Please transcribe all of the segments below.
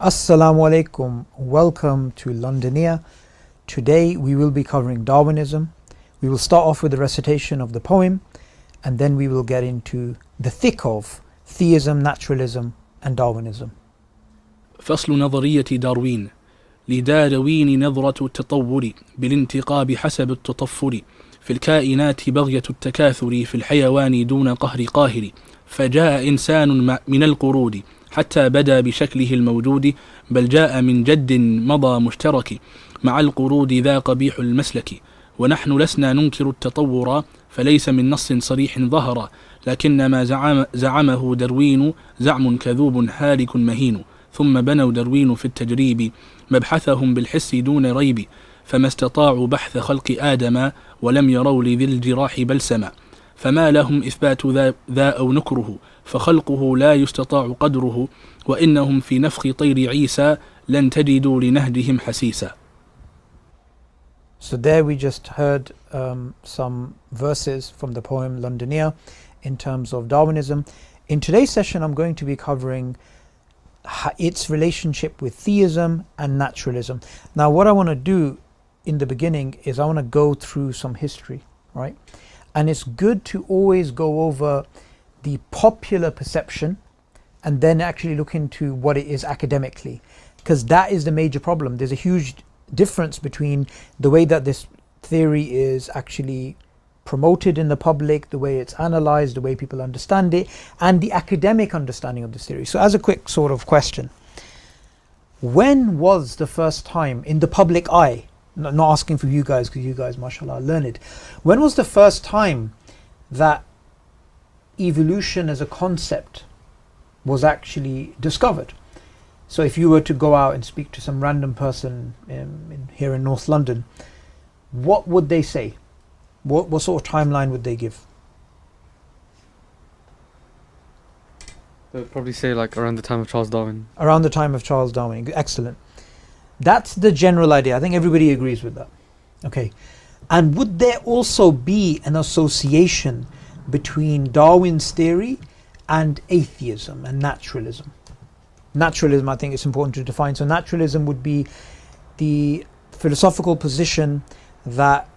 Assalamu alaikum. Welcome to Londonia. Today we will be covering Darwinism. We will start off with the recitation of the poem and then we will get into the thick of theism, naturalism and Darwinism. فصل نظرية داروين. لداروين نظرة التطور بالانتقاء حسب التطفل في الكائنات بغية التكاثر في الحيوان دون قهر قاهر فجاء إنسان من القرود حتى بدا بشكله الموجود بل جاء من جد مضى مشترك مع القرود ذا قبيح المسلك ونحن لسنا ننكر التطور فليس من نص صريح ظهر لكن ما زعمه داروين زعم كذوب هالك مهين ثم بنوا داروين في التجريب مبحثهم بالحس دون ريب فما استطاعوا بحث خلق آدم ولم يروا لذي الجراح بلسما فما لهم إثبات ذا أو نكره فخلقه لا يستطاع قدره وإنهم في نفخ طير عيسى لن تجدوا لنهجهم حسيسا. So there we just heard some verses from the poem Londonia in terms of Darwinism. In today's session I'm going to be covering its relationship with theism and naturalism. Now what I want to do in the beginning is I want to go through some history, right? And it's good to always go over the popular perception and then actually look into what it is academically, because that is the major problem. There's a huge difference between the way that this theory is actually promoted in the public, the way it's analyzed, the way people understand it, and the academic understanding of this theory. So as a quick sort of question, when was the first time in the public eye, not asking for you guys because you guys mashallah are learned, when was the first time that evolution as a concept was actually discovered? So if you were to go out and speak to some random person here in North London, what would they say? What sort of timeline would they give? They would probably say like around the time of Charles Darwin. Around the time of Charles Darwin. Excellent. That's the general idea. I think everybody agrees with that. Okay. And would there also be an association between Darwin's theory and atheism and naturalism? Naturalism, I think it's important to define. So naturalism would be the philosophical position that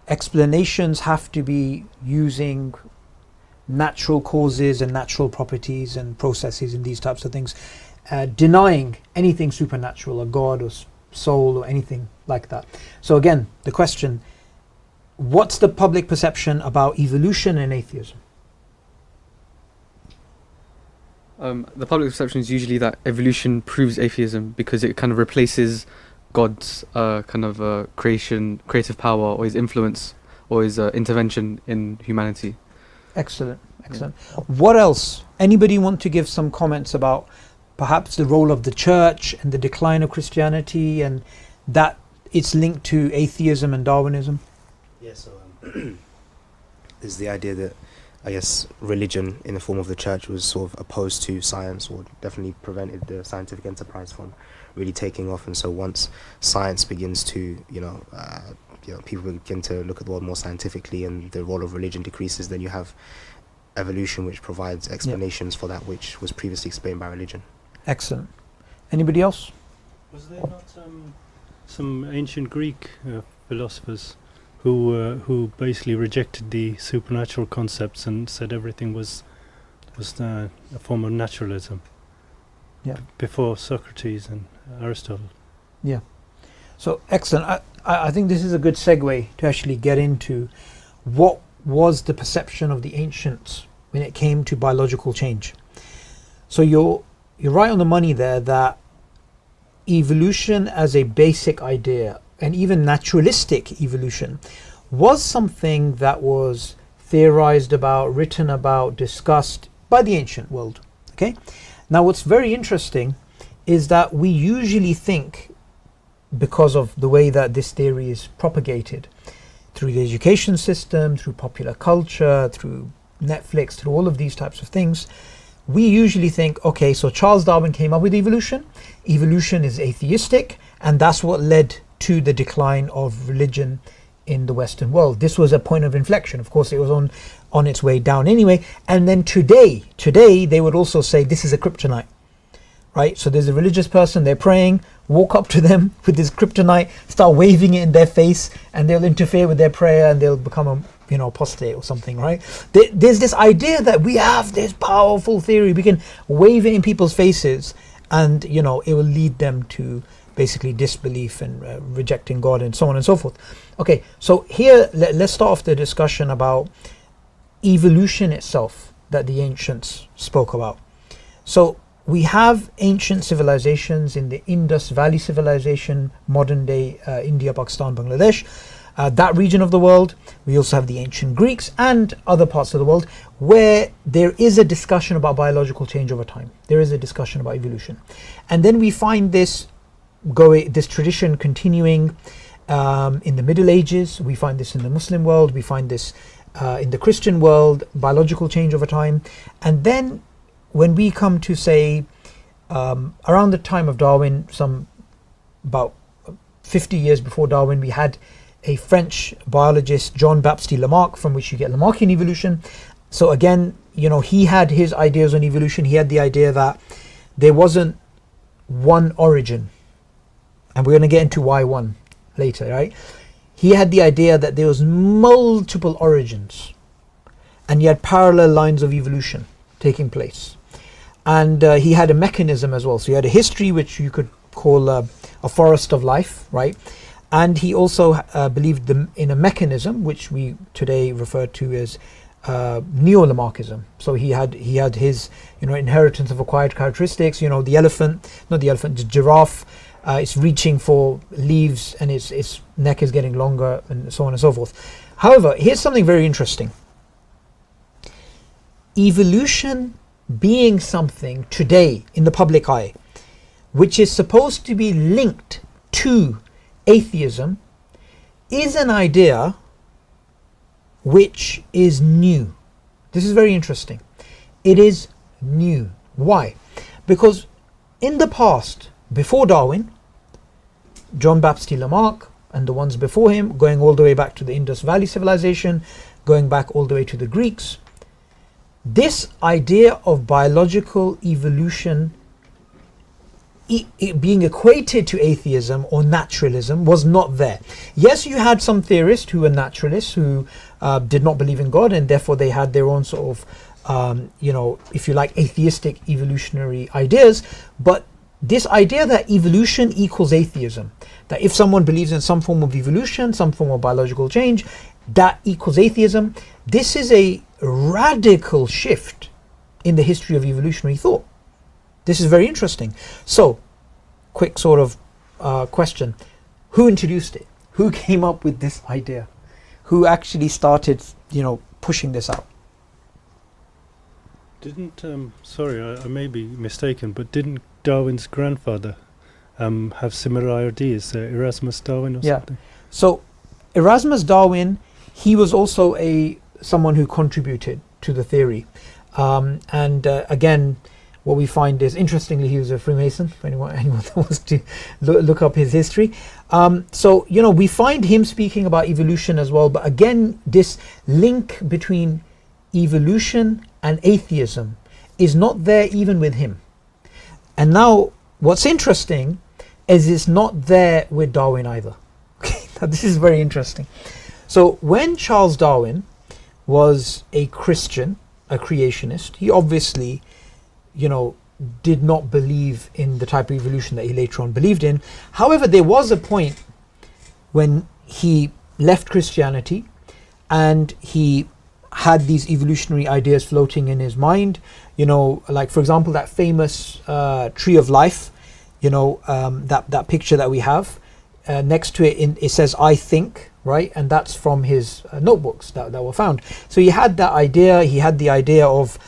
explanations have to be using natural causes and natural properties and processes and these types of things, denying anything supernatural, a god or soul or anything like that. So again, the question, what's the public perception about evolution and atheism? The public perception is usually that evolution proves atheism because it kind of replaces God's creative power or his influence or his intervention in humanity. Excellent. What else? Anybody want to give some comments about perhaps the role of the church and the decline of Christianity and that it's linked to atheism and Darwinism? Yeah, so there's the idea that I guess religion in the form of the church was sort of opposed to science, or definitely prevented the scientific enterprise from really taking off. And so once science begins to, people begin to look at the world more scientifically and the role of religion decreases, then you have evolution, which provides explanations for that which was previously explained by religion. Excellent. Anybody else? Was there not some ancient Greek philosophers who basically rejected the supernatural concepts and said everything was a form of naturalism? Yeah. Before Socrates and Aristotle. Yeah. So excellent. I think this is a good segue to actually get into what was the perception of the ancients when it came to biological change. So you're right on the money there that evolution as a basic idea and even naturalistic evolution was something that was theorized about, written about, discussed by the ancient world. Okay. Now what's very interesting is that we usually think, because of the way that this theory is propagated through the education system, through popular culture, through Netflix, through all of these types of things, we usually think, okay, so Charles Darwin came up with evolution. Evolution is atheistic, and that's what led to the decline of religion in the Western world. This was a point of inflection. Of course, it was on its way down anyway. And then today they would also say this is a kryptonite. right? So there's a religious person, they're praying, walk up to them with this kryptonite, start waving it in their face, and they'll interfere with their prayer and they'll become a apostate or something, right? There's this idea that we have this powerful theory, we can wave it in people's faces, and it will lead them to basically disbelief and rejecting God and so on and so forth. Okay, so here let's start off the discussion about evolution itself that the ancients spoke about. So we have ancient civilizations in the Indus Valley civilization, modern day India, Pakistan, Bangladesh, that region of the world. We also have the ancient Greeks and other parts of the world where there is a discussion about biological change over time. There is a discussion about evolution. And then we find this tradition continuing in the Middle Ages. We find this in the Muslim world. We find this in the Christian world, biological change over time. And then when we come to say around the time of Darwin, about 50 years before Darwin, we had a French biologist, Jean-Baptiste Lamarck, from which you get Lamarckian evolution. So again, he had his ideas on evolution. He had the idea that there wasn't one origin, and we're going to get into why one later, right? He had the idea that there was multiple origins, and you had parallel lines of evolution taking place. And he had a mechanism as well. So he had a history, which you could call a forest of life, right? And he also believed in a mechanism, which we today refer to as neo-Lamarckism. So he had his inheritance of acquired characteristics. The giraffe. It's reaching for leaves, and its neck is getting longer, and so on and so forth. However, here's something very interesting. Evolution being something today in the public eye, which is supposed to be linked to atheism, is an idea which is new. This is very interesting. It is new. Why? Because in the past, before Darwin, Jean-Baptiste Lamarck and the ones before him, going all the way back to the Indus Valley civilization, going back all the way to the Greeks, this idea of biological evolution being equated to atheism or naturalism was not there. Yes, you had some theorists who were naturalists who did not believe in God, and therefore they had their own sort of, if you like, atheistic evolutionary ideas. But this idea that evolution equals atheism, that if someone believes in some form of evolution, some form of biological change, that equals atheism, this is a radical shift in the history of evolutionary thought. This is very interesting. So, quick sort of question. Who introduced it? Who came up with this idea? Who actually started, pushing this out? Didn't, sorry, I may be mistaken, but didn't Darwin's grandfather have similar ideas, Erasmus Darwin or something? So, Erasmus Darwin, he was also someone who contributed to the theory. Again, what we find is, interestingly, he was a Freemason, for anyone that wants to look up his history. So, we find him speaking about evolution as well. But again, this link between evolution and atheism is not there even with him. And now, what's interesting is it's not there with Darwin either. Okay, now this is very interesting. So, when Charles Darwin was a Christian, a creationist, he obviously did not believe in the type of evolution that he later on believed in. However, there was a point when he left Christianity and he had these evolutionary ideas floating in his mind, like, for example, that famous tree of life, that picture that we have next to it, it says "I think," right? And that's from his notebooks that were found. So he had that idea. He had the idea of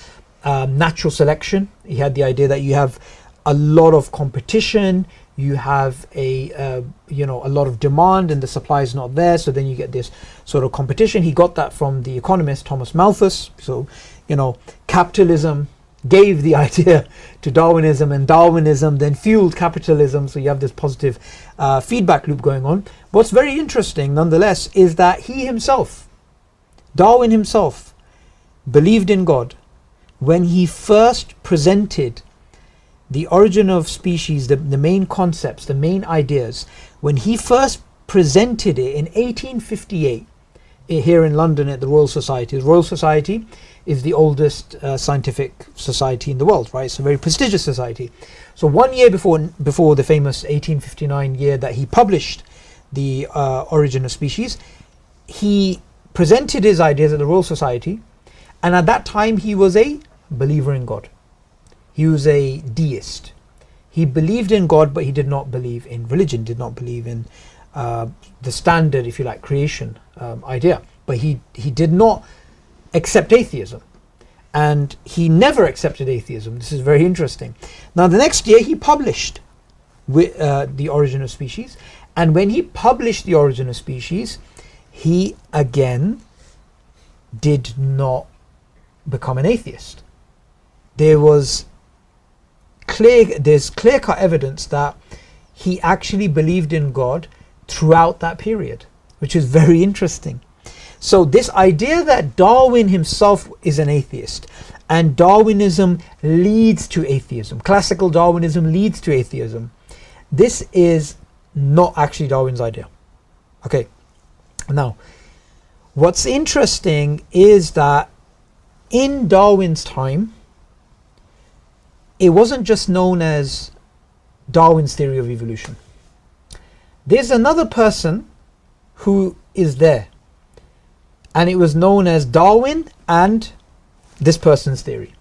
natural selection. He had the idea that you have a lot of competition, you have a lot of demand, and the supply is not there, so then you get this sort of competition. He got that from the economist Thomas Malthus. So capitalism gave the idea to Darwinism, and Darwinism then fueled capitalism, so you have this positive feedback loop going on. What's very interesting nonetheless is that Darwin himself believed in God when he first presented the origin of species, the main concepts, the main ideas, when he first presented it in 1858 here in London at the Royal Society. The Royal Society is the oldest scientific society in the world, right? It's a very prestigious society. So 1 year before the famous 1859 year that he published the origin of species, he presented his ideas at the Royal Society, and at that time he was a believer in God. He was a deist. He believed in God, but he did not believe in religion, did not believe in the standard, if you like, creation idea. But he did not accept atheism. And he never accepted atheism. This is very interesting. Now, the next year he published The Origin of Species. And when he published The Origin of Species, he again did not become an atheist. There's clear-cut evidence that he actually believed in God throughout that period, which is very interesting. So this idea that Darwin himself is an atheist and Darwinism leads to atheism, classical Darwinism leads to atheism, this is not actually Darwin's idea. Okay, now what's interesting is that in Darwin's time, it wasn't just known as Darwin's theory of evolution. There's another person who is there, and it was known as Darwin and this person's theory.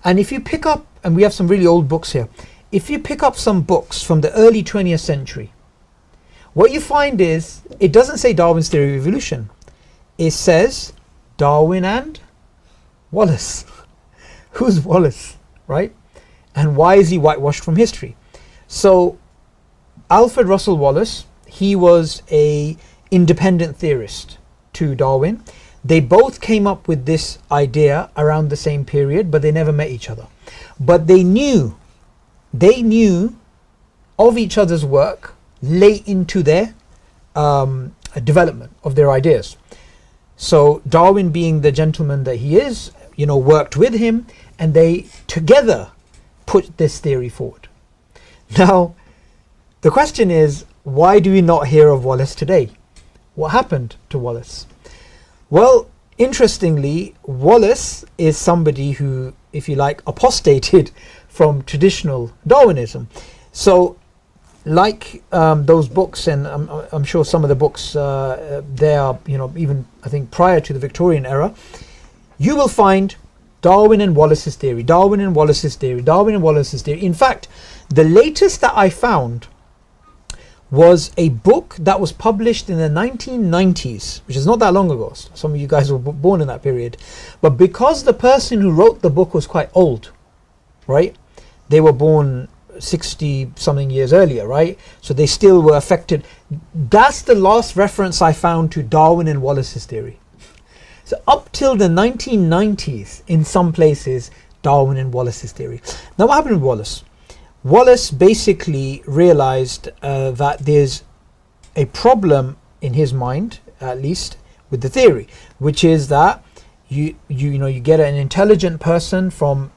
And if you pick up, and we have some really old books here, if you pick up some books from the early 20th century, what you find is it doesn't say Darwin's theory of evolution. It says Darwin and Wallace. Who's Wallace, right? And why is he whitewashed from history? So Alfred Russel Wallace, he was a independent theorist to Darwin. They both came up with this idea around the same period, but they never met each other. But they knew of each other's work late into their development of their ideas. So Darwin, being the gentleman that he is, worked with him, and they together put this theory forward. Now, the question is, why do we not hear of Wallace today? What happened to Wallace? Well, interestingly, Wallace is somebody who, if you like, apostated from traditional Darwinism. So, like those books, and I'm sure some of the books there are, even I think prior to the Victorian era, you will find Darwin and Wallace's theory, Darwin and Wallace's theory, Darwin and Wallace's theory. In fact, the latest that I found was a book that was published in the 1990s, which is not that long ago. Some of you guys were born in that period. But because the person who wrote the book was quite old, right? They were born 60 something years earlier, right? So they still were affected. That's the last reference I found to Darwin and Wallace's theory. So up till the 1990s, in some places, Darwin and Wallace's theory. Now what happened with Wallace? Wallace basically realized that there's a problem in his mind, at least, with the theory, which is that you get an intelligent person from,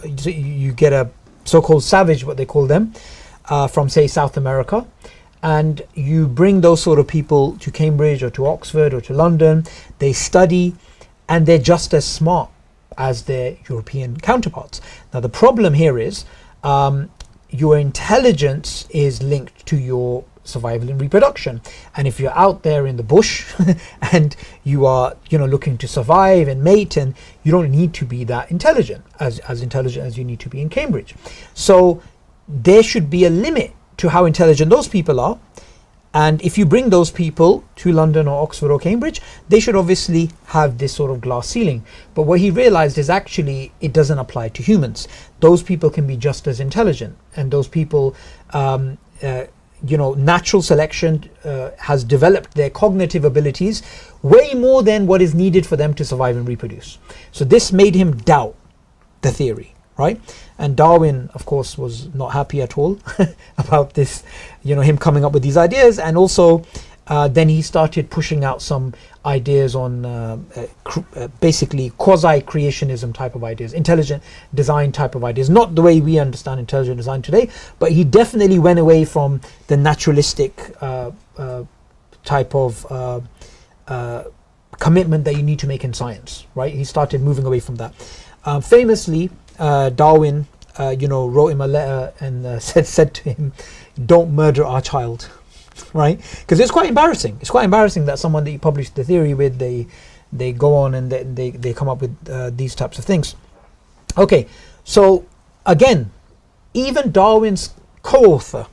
you get a so-called savage, what they call them, from say South America, and you bring those sort of people to Cambridge or to Oxford or to London. They study, and they're just as smart as their European counterparts. Now the problem here is your intelligence is linked to your survival and reproduction, and if you're out there in the bush and you are looking to survive and mate, and you don't need to be that intelligent as you need to be in Cambridge. So there should be a limit to how intelligent those people are, and if you bring those people to London or Oxford or Cambridge, they should obviously have this sort of glass ceiling. But what he realized is actually it doesn't apply to humans. Those people can be just as intelligent, and those people natural selection has developed their cognitive abilities way more than what is needed for them to survive and reproduce. So this made him doubt the theory, right? And Darwin, of course, was not happy at all about this, him coming up with these ideas. And also then he started pushing out some ideas on basically quasi-creationism type of ideas, intelligent design type of ideas, not the way we understand intelligent design today, but he definitely went away from the naturalistic type of commitment that you need to make in science, right? He started moving away from that. Famously, Darwin, wrote him a letter and said to him, "Don't murder our child." Right? Because it's quite embarrassing. It's quite embarrassing that someone that you published the theory with, they go on and they come up with these types of things. Okay, so again, even Darwin's co-author,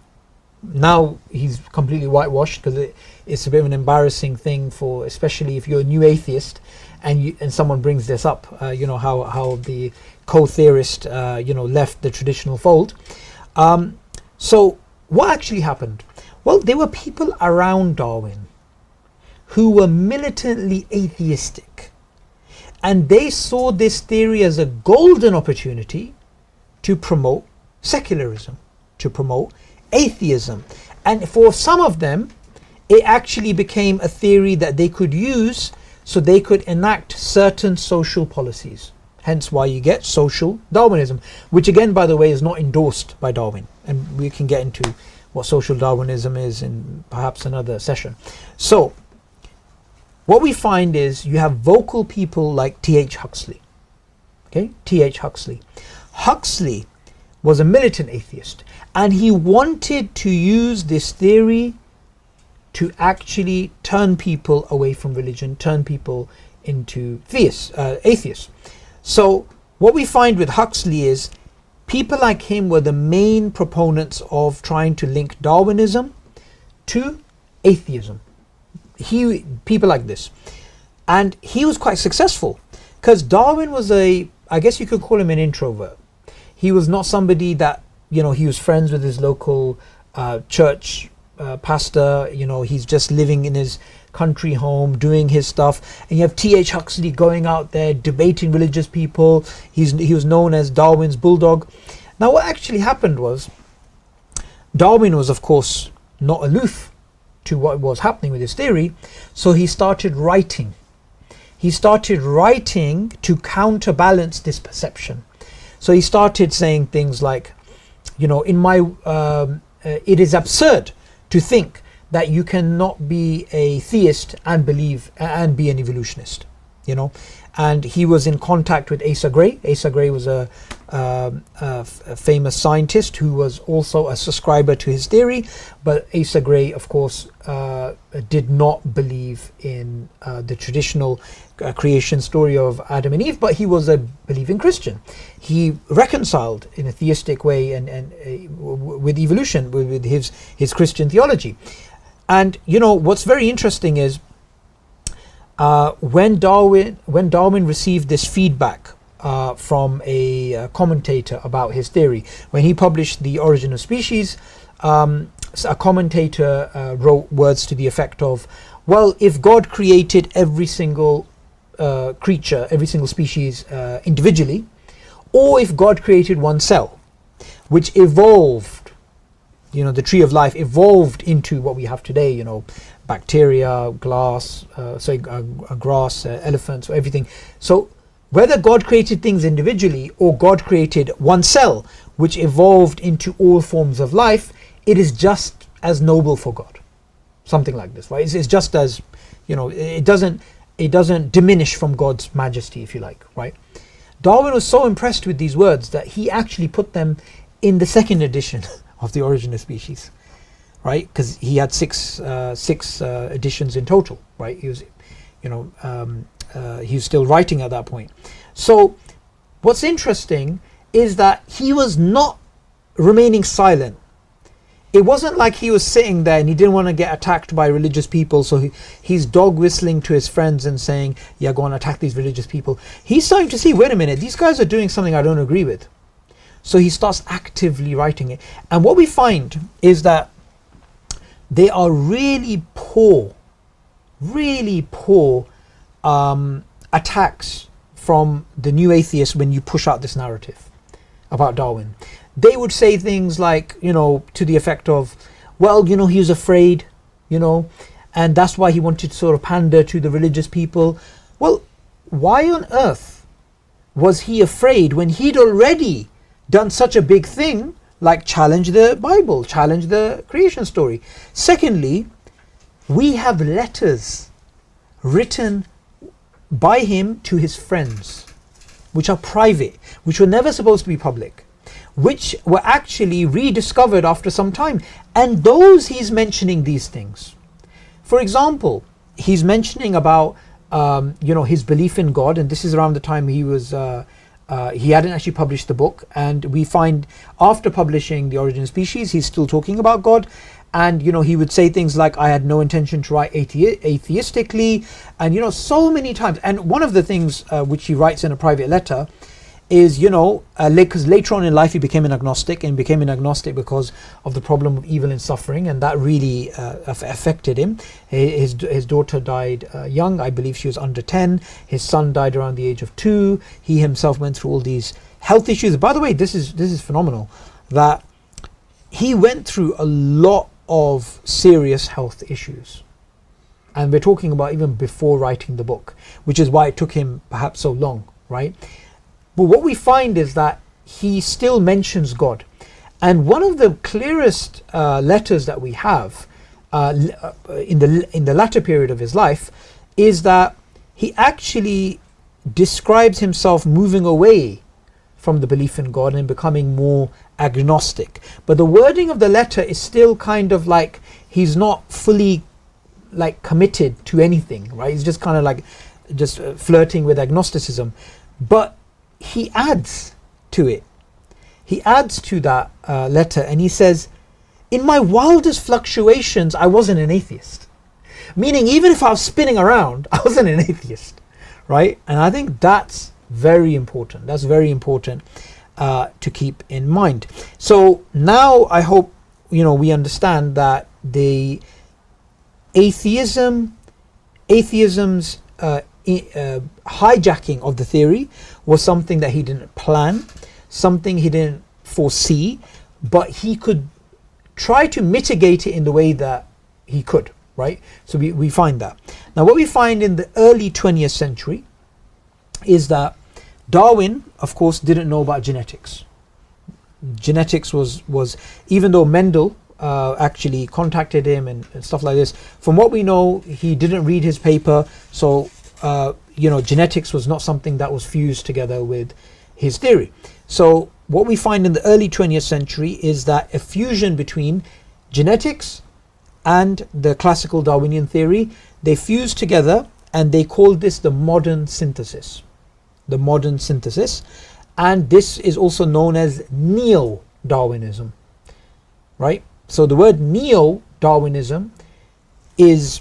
now he's completely whitewashed because it's a bit of an embarrassing thing for, especially if you're a new atheist and someone brings this up, how the co-theorist left the traditional fold. So what actually happened? Well, there were people around Darwin who were militantly atheistic, and they saw this theory as a golden opportunity to promote secularism, to promote atheism. And for some of them, it actually became a theory that they could use so they could enact certain social policies. Hence why you get social Darwinism, which again, by the way, is not endorsed by Darwin. And we can get into what social Darwinism is in perhaps another session. So what we find is you have vocal people like T.H. Huxley. Okay, T.H. Huxley. Huxley was a militant atheist, and he wanted to use this theory to actually turn people away from religion, turn people into atheists. So what we find with Huxley is people like him were the main proponents of trying to link Darwinism to atheism. People like this. And he was quite successful because Darwin was I guess you could call him an introvert. He was not somebody that, he was friends with his local church pastor. He's just living in his country home doing his stuff, and you have T.H. Huxley going out there debating religious people. He was known as Darwin's bulldog. Now what actually happened was Darwin was of course not aloof to what was happening with his theory, so he started writing to counterbalance this perception. So he started saying things like, it is absurd to think that you cannot be a theist and believe and be an evolutionist, And he was in contact with Asa Gray. Asa Gray was a famous scientist who was also a subscriber to his theory, but Asa Gray, of course, did not believe in the traditional creation story of Adam and Eve, but he was a believing Christian. He reconciled in a theistic way and with evolution, with his Christian theology. And what's very interesting is when Darwin received this feedback from a commentator about his theory, when he published The Origin of Species, a commentator wrote words to the effect of, well, if God created every single creature, every single species individually, or if God created one cell, which evolved, the tree of life evolved into what we have today, bacteria, grass, elephants, everything. So whether God created things individually or God created one cell, which evolved into all forms of life, it is just as noble for God. Something like this, right? It's just as, it doesn't diminish from God's majesty, if you like, right? Darwin was so impressed with these words that he actually put them in the second edition of The Origin of Species, right? Because he had six editions in total, right? He was, he was still writing at that point. So what's interesting is that he was not remaining silent. It wasn't like he was sitting there and he didn't want to get attacked by religious people, so he's dog whistling to his friends and saying, yeah, go and attack these religious people. He's starting to see, wait a minute, these guys are doing something I don't agree with. So he starts actively writing it. And what we find is that they are really poor attacks from the new atheists when you push out this narrative about Darwin. They would say things like, to the effect of, well, he was afraid, and that's why he wanted to sort of pander to the religious people. Well, why on earth was he afraid when he'd already done such a big thing like challenge the Bible, challenge the creation story? Secondly, we have letters written by him to his friends, which are private, which were never supposed to be public, which were actually rediscovered after some time. And those he's mentioning these things. For example, he's mentioning about his belief in God, and this is around the time he was he hadn't actually published the book, and we find after publishing The Origin of Species, he's still talking about God. And he would say things like, I had no intention to write atheistically, and so many times. And one of the things which he writes in a private letter is, because later on in life he became an agnostic, and became an agnostic because of the problem of evil and suffering, and that really affected him. His daughter died young, I believe she was under 10. His son died around the age of 2. He himself went through all these health issues. By the way, this is phenomenal, that he went through a lot of serious health issues, and we're talking about even before writing the book, which is why it took him perhaps so long, right? But what we find is that he still mentions God, and one of the clearest letters that we have in the latter period of his life is that he actually describes himself moving away from the belief in God and becoming more agnostic. But the wording of the letter is still kind of like he's not fully like committed to anything, right? He's just kind of like just flirting with agnosticism. But he adds to it. He adds to that letter, and he says, in my wildest fluctuations, I wasn't an atheist. Meaning, even if I was spinning around, I wasn't an atheist, right? And I think that's very important. That's very important to keep in mind. So now I hope we understand that the atheism's hijacking of the theory was something that he didn't plan, something he didn't foresee, but he could try to mitigate it in the way that he could, right? So we find that. Now what we find in the early 20th century is that Darwin, of course, didn't know about genetics. Genetics was even though Mendel actually contacted him and stuff like this, from what we know, he didn't read his paper. So genetics was not something that was fused together with his theory. So what we find in the early 20th century is that a fusion between genetics and the classical Darwinian theory, they fused together, and they called this the modern synthesis. The modern synthesis, and this is also known as neo-Darwinism, right? So the word neo-Darwinism is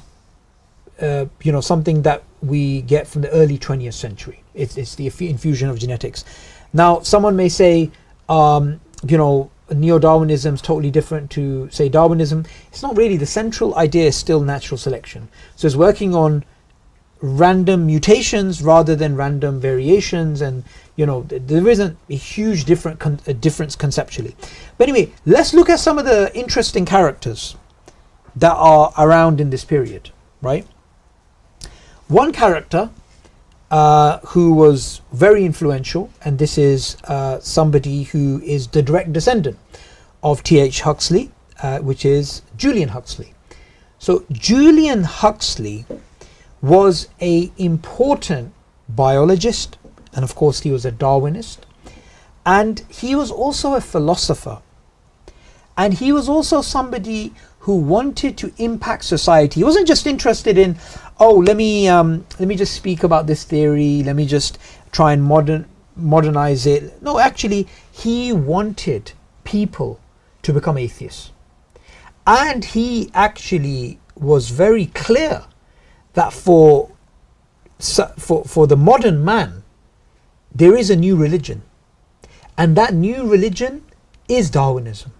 something that we get from the early 20th century. It's the infusion of genetics. Now someone may say neo-Darwinism is totally different to, say, Darwinism. It's not really. The central idea is still natural selection. So it's working on random mutations rather than random variations, and there isn't a huge difference conceptually. But anyway, let's look at some of the interesting characters that are around in this period, right? One character who was very influential, and this is somebody who is the direct descendant of T.H. Huxley, which is Julian Huxley. So Julian Huxley was an important biologist, and of course he was a Darwinist, and he was also a philosopher, and he was also somebody who wanted to impact society. He wasn't just interested in, let me just speak about this theory, let me just try and modernize it. No, actually he wanted people to become atheists, and he actually was very clear that for the modern man, there is a new religion, and that new religion is Darwinism.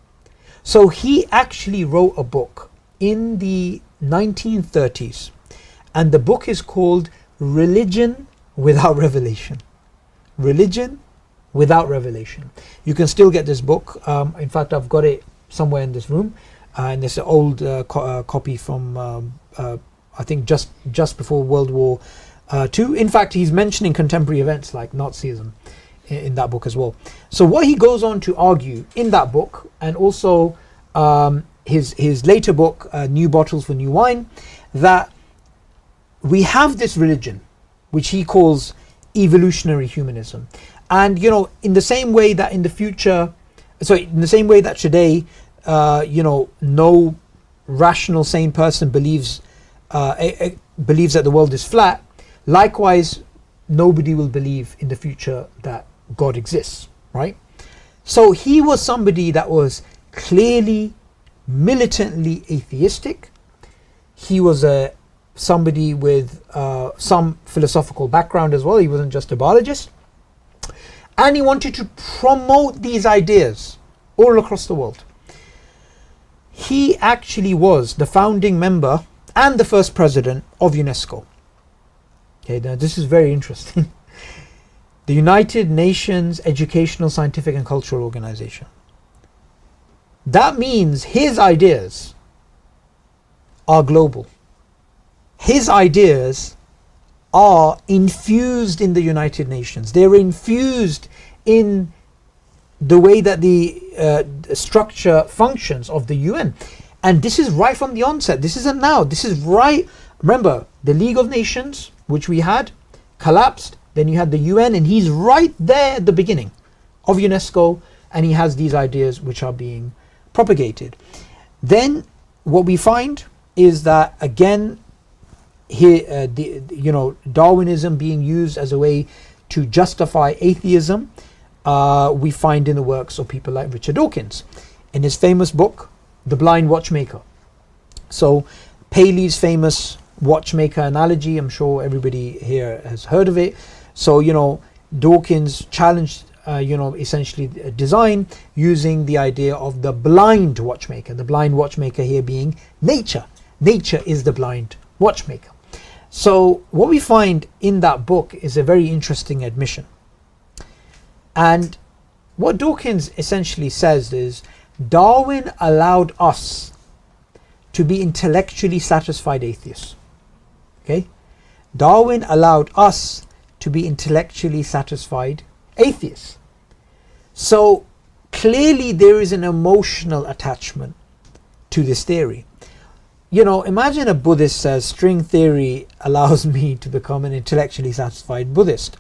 So he actually wrote a book in the 1930s, and the book is called Religion Without Revelation. Religion Without Revelation. You can still get this book. In fact, I've got it somewhere in this room, and there's an old copy from I think just before World War II. In fact, he's mentioning contemporary events like Nazism in that book as well. So what he goes on to argue in that book, and also his later book, New Bottles for New Wine, that we have this religion which he calls evolutionary humanism. And in the same way that in the future, in the same way that today, no rational sane person believes that the world is flat, likewise nobody will believe in the future that God exists, right? So he was somebody that was clearly militantly atheistic. He was somebody with some philosophical background as well. He wasn't just a biologist, and he wanted to promote these ideas all across the world. He actually was the founding member and the first president of UNESCO. Okay, now this is very interesting. The United Nations Educational, Scientific and Cultural Organization. That means his ideas are global. His ideas are infused in the United Nations. They're infused in the way that the structure functions of the UN. And this is right from the onset. This isn't now. This is right. Remember, the League of Nations, which we had, collapsed. Then you had the UN, and he's right there at the beginning of UNESCO, and he has these ideas which are being propagated. Then what we find is that, again, here, Darwinism being used as a way to justify atheism, we find in the works of people like Richard Dawkins in his famous book, The Blind Watchmaker. So Paley's famous watchmaker analogy, I'm sure everybody here has heard of it. So Dawkins challenged essentially design using the idea of the blind watchmaker. The blind watchmaker here being nature. Nature is the blind watchmaker. So what we find in that book is a very interesting admission. And what Dawkins essentially says is, Darwin allowed us to be intellectually satisfied atheists. Okay? Darwin allowed us to be intellectually satisfied atheists. So clearly there is an emotional attachment to this theory. Imagine a Buddhist says string theory allows me to become an intellectually satisfied Buddhist.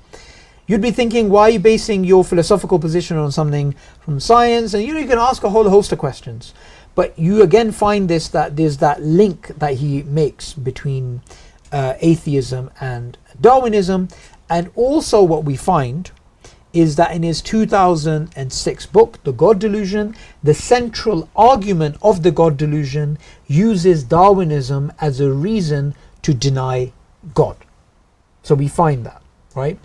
You'd be thinking, why are you basing your philosophical position on something from science? And you can ask a whole host of questions. But you again find that there's that link that he makes between atheism and Darwinism. And also what we find is that in his 2006 book, The God Delusion, the central argument of the God Delusion uses Darwinism as a reason to deny God. So we find that, right?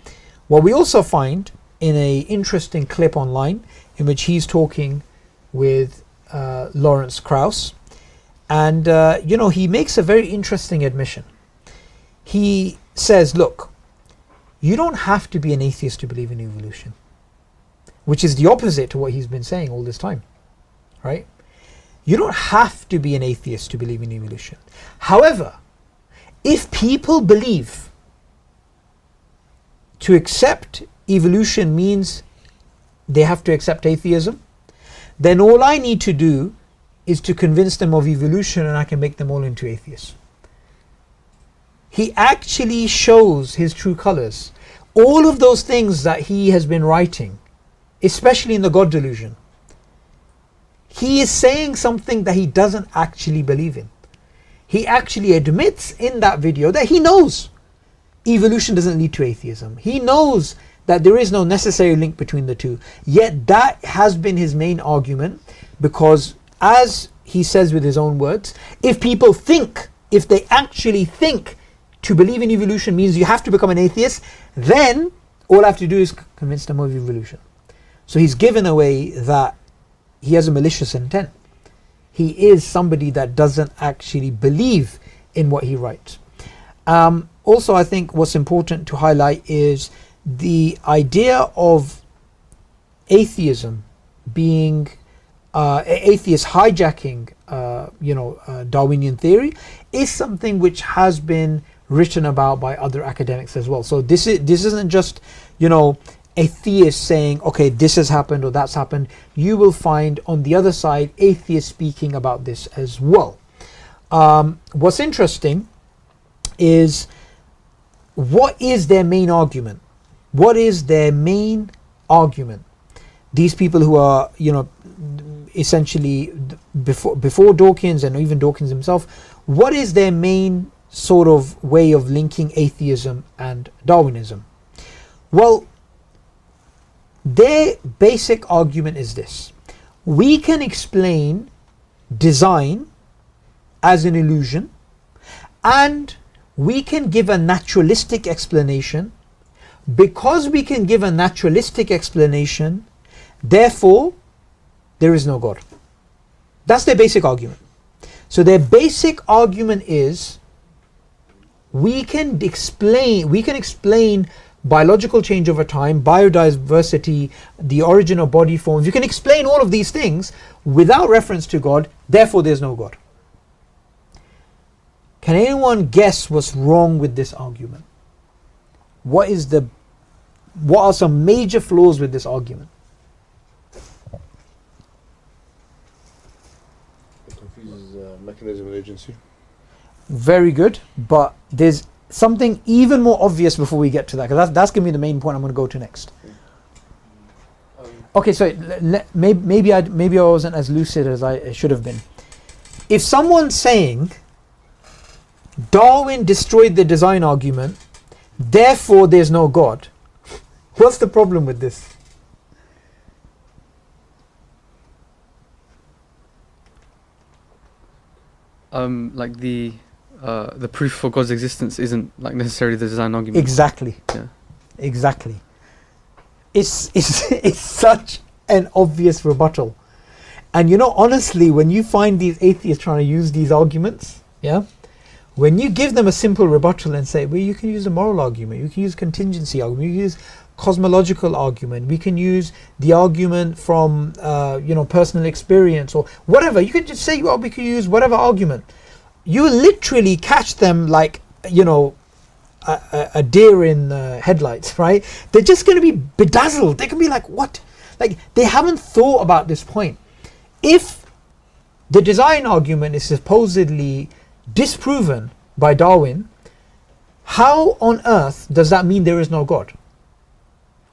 What we also find in an interesting clip online in which he's talking with Lawrence Krauss, and he makes a very interesting admission. He says, look, you don't have to be an atheist to believe in evolution, which is the opposite to what he's been saying all this time, right? You don't have to be an atheist to believe in evolution. However, if people believe to accept evolution means they have to accept atheism, then all I need to do is to convince them of evolution, and I can make them all into atheists. He actually shows his true colors. All of those things that he has been writing, especially in the God Delusion, he is saying something that he doesn't actually believe in. He actually admits in that video that he knows evolution doesn't lead to atheism. He knows that there is no necessary link between the two. Yet that has been his main argument, because as he says with his own words, if they actually think to believe in evolution means you have to become an atheist, then all I have to do is convince them of evolution. So he's given away that he has a malicious intent. He is somebody that doesn't actually believe in what he writes. Also, I think what's important to highlight is the idea of atheism being atheists hijacking Darwinian theory is something which has been written about by other academics as well. So this isn't just a theist saying, okay, this has happened or that's happened. You will find on the other side atheists speaking about this as well. What's interesting is, what is their main argument? What is their main argument? These people who are, essentially before Dawkins and even Dawkins himself, what is their main sort of way of linking atheism and Darwinism? Well, their basic argument is this: we can explain design as an illusion, and we can give a naturalistic explanation. Because we can give a naturalistic explanation, therefore there is no God. That's their basic argument. So their basic argument is, we can explain biological change over time, biodiversity, the origin of body forms. You can explain all of these things without reference to God, therefore there's no God. Can anyone guess what's wrong with this argument? What are some major flaws with this argument? It confuses mechanism and agency. Very good, but there's something even more obvious before we get to that, because that's going to be the main point I'm going to go to next. Okay, so maybe I wasn't as lucid as I should have been. If someone's saying Darwin destroyed the design argument, therefore there's no God, what's the problem with this? Like the proof for God's existence isn't like necessarily the design argument. Exactly. Yeah. Exactly. It's such an obvious rebuttal. And honestly, when you find these atheists trying to use these arguments, when you give them a simple rebuttal and say, well, you can use a moral argument, you can use contingency argument, you can use cosmological argument, we can use the argument from personal experience or whatever, you can just say, well, we can use whatever argument. You literally catch them like a deer in headlights, right? They're just going to be bedazzled. They can be like, what? Like, they haven't thought about this point. If the design argument is supposedly disproven by Darwin, how on earth does that mean there is no God?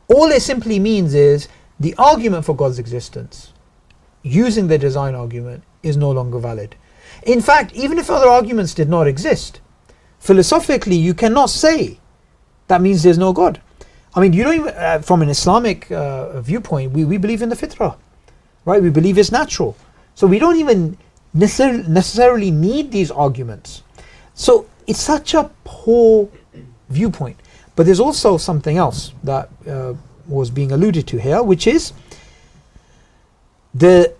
All it simply means is the argument for God's existence, using the design argument, is no longer valid. In fact, even if other arguments did not exist, philosophically you cannot say that means there's no God. I mean, you don't even, from an Islamic viewpoint, we believe in the fitrah, right? We believe it's natural. So we don't even necessarily need these arguments. So it's such a poor viewpoint. But there's also something else that was being alluded to here, which is the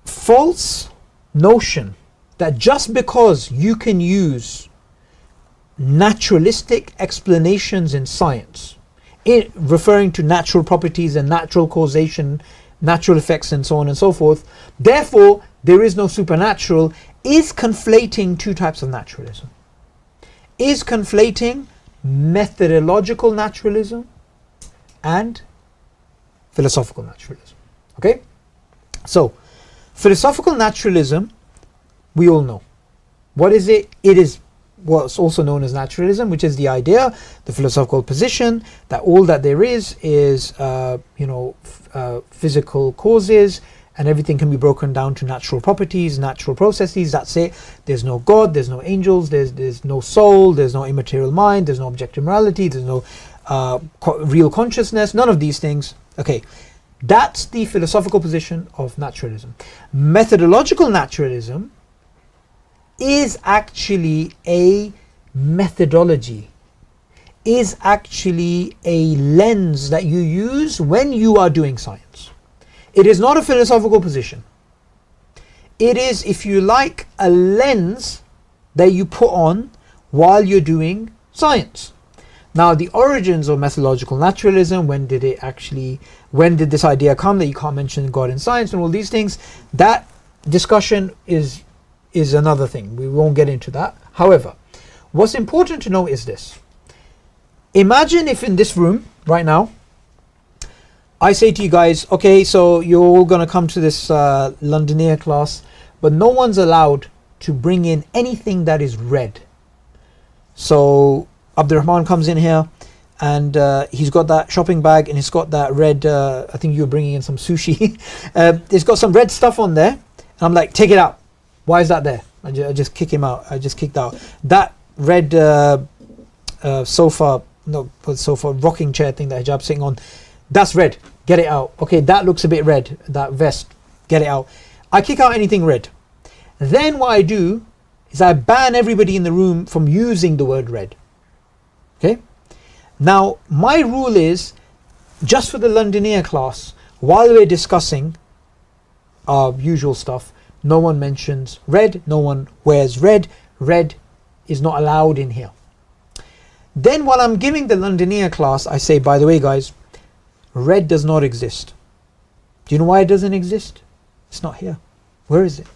false notion that just because you can use naturalistic explanations in science, referring to natural properties and natural causation, natural effects and so on and so forth, therefore there is no supernatural, is conflating two types of naturalism. Is conflating methodological naturalism and philosophical naturalism. Okay? So, philosophical naturalism, we all know. What is it? It is what's also known as naturalism, which is the idea, the philosophical position, that all that there is physical causes, and everything can be broken down to natural properties, natural processes. That's it. There's no God, there's no angels, there's no soul, there's no immaterial mind, there's no objective morality, there's no real consciousness, none of these things. Okay, that's the philosophical position of naturalism. Methodological naturalism is actually a methodology, is actually a lens that you use when you are doing science. It is not a philosophical position. It is, if you like, a lens that you put on while you're doing science. Now, the origins of methodological naturalism, when did this idea come that you can't mention God in science and all these things, that discussion is another thing. We won't get into that. However, what's important to know is this. Imagine if in this room right now, I say to you guys, okay, so you're all going to come to this Londoner class, but no one's allowed to bring in anything that is red. So Abdurrahman comes in here and he's got that shopping bag and he's got that red, I think you were bringing in some sushi. It's got some red stuff on there. And I'm like, take it out. Why is that there? I just kick him out. I just kicked out. That red sofa rocking chair thing that Hijab's sitting on, that's red. Get it out. Okay, that looks a bit red. That vest, get it out. I kick out anything red. Then what I do is I ban everybody in the room from using the word red. Okay? Now, my rule is, just for the Londoner class, while we're discussing our usual stuff, no one mentions red, no one wears red. Red is not allowed in here. Then while I'm giving the Londoner class, I say, by the way guys, red does not exist. Do you know why it doesn't exist? It's not here. Where is it?